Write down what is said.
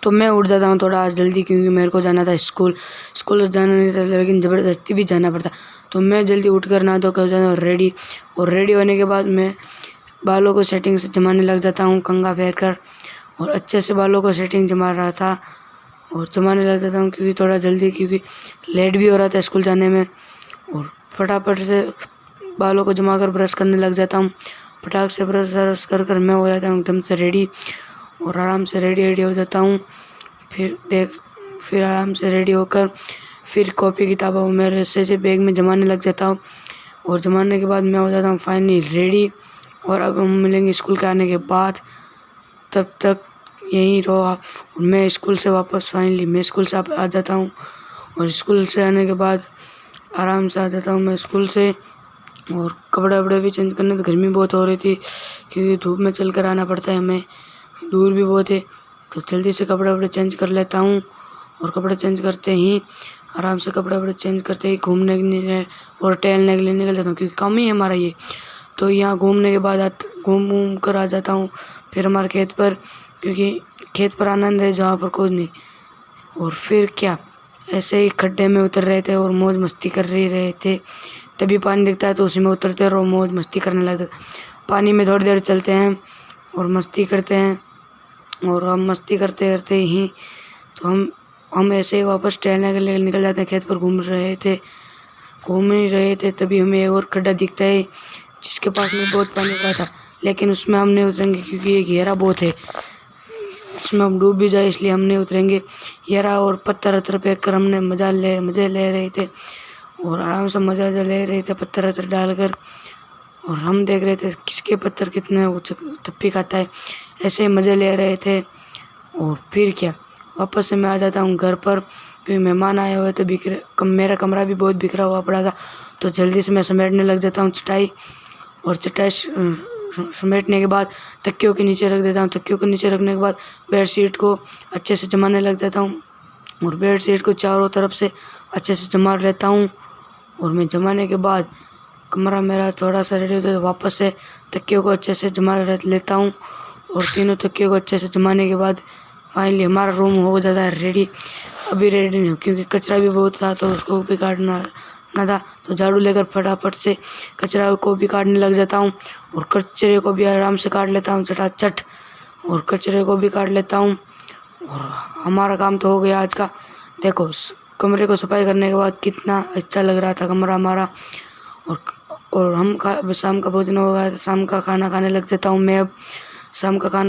तो मैं उठ जाता हूँ थोड़ा आज जल्दी, क्योंकि मेरे को जाना था स्कूल जाना नहीं था, लेकिन ज़बरदस्ती भी जाना पड़ता। तो मैं जल्दी उठकर नहा धो कर जाता हूँ रेडी, और रेडी होने के बाद मैं बालों को सेटिंग से जमाने लग जाता हूँ कंघा फेर कर, और अच्छे से बालों को सेटिंग जमा रहा था और जमाने लग जाता हूँ, क्योंकि थोड़ा जल्दी, क्योंकि लेट भी हो रहा था स्कूल जाने में। और फटाफट से बालों को जमा कर ब्रश करने लग जाता हूँ। फटाक से ब्रश कर मैं हो जाता हूँ एकदम से रेडी, और आराम से रेडी हो जाता हूँ। फिर आराम से रेडी होकर फिर कॉपी किताबों मेरे से बैग में जमाने लग जाता हूँ, और जमाने के बाद मैं हो जाता हूँ फाइनली रेडी। और अब हम मिलेंगे स्कूल के आने के बाद, तब तक यहीं रहो आप। और मैं स्कूल से आ जाता हूँ, और स्कूल से आने के बाद आराम से आ जाता हूँ मैं स्कूल से। और कपड़े वपड़े भी चेंज करने, तो गर्मी बहुत हो रही थी, क्योंकि धूप में चल कर आना पड़ता है हमें, दूर भी बहुत है। तो जल्दी से कपड़े वपड़े चेंज कर लेता हूँ, और कपड़े चेंज करते ही आराम से कपड़े वपड़े चेंज करते ही घूमने के लिए और टहलने के लिए निकल जाता हूँ, क्योंकि काम ही है हमारा ये। तो यहाँ घूमने के बाद घूम कर आ जाता हूँ फिर हमारे खेत पर, क्योंकि खेत पर आनंद है जहाँ पर कुछ नहीं। और फिर क्या, ऐसे ही खड्डे में उतर रहे थे और मौज मस्ती कर रहे थे। तभी पानी दिखता है तो उसी में उतरते हैं और मौज मस्ती करने लगते। पानी में थोड़ी देर चलते हैं और मस्ती करते हैं, और हम मस्ती करते करते ही तो हम ऐसे ही वापस टहलने के लिए निकल जाते हैं। खेत पर घूम ही रहे थे तभी हमें एक और खड्डा दिखता है, जिसके पास में बहुत पानी भरा था, लेकिन उसमें हम नहीं उतरेंगे, क्योंकि ये गहरा बहुत है, उसमें हम डूब भी जाए, इसलिए हम नहीं उतरेंगे। यारा और पत्थर फेंक कर हमने मज़े ले रहे थे, और आराम से मज़ा ले रहे थे पत्थर डालकर। और हम देख रहे थे किसके पत्थर कितने टप्पी खाता है, ऐसे ही मज़े ले रहे थे। और फिर क्या, वापस से मैं आ जाता हूँ घर पर, क्योंकि मेहमान आए हुए थे। मेरा कमरा भी बहुत बिखरा हुआ पड़ा था, तो जल्दी से मैं समेटने लग जाता हूँ चटाई। और चटाई समेटने के बाद तकियों के नीचे रख देता हूँ। तकियों के नीचे रखने के बाद बेडशीट को अच्छे से जमाने लग जाता हूँ, और बेडशीट को चारों तरफ से अच्छे से जमा लेता हूँ। और मैं जमाने के बाद कमरा मेरा थोड़ा सा रेडी होता है, तो वापस से तकियों को अच्छे से जमा लेता हूँ। और तीनों तकियों को अच्छे से जमाने के बाद फाइनली हमारा रूम हो जाता है रेडी। अभी रेडी नहीं हो, क्योंकि कचरा भी बहुत था, तो उसको भी काटना था। तो झाड़ू लेकर फटाफट से कचरा को भी काटने लग जाता हूँ, और कचरे को भी आराम से काट लेता हूँ चटाचट, और कचरे को भी काट लेता हूँ। और हमारा काम तो हो गया आज का। देखो, कमरे को सफाई करने के बाद कितना अच्छा लग रहा था कमरा हमारा। और हम शाम का भोजन हो गया, शाम का खाना खाने लग जाता हूँ मैं अब। शाम का खाना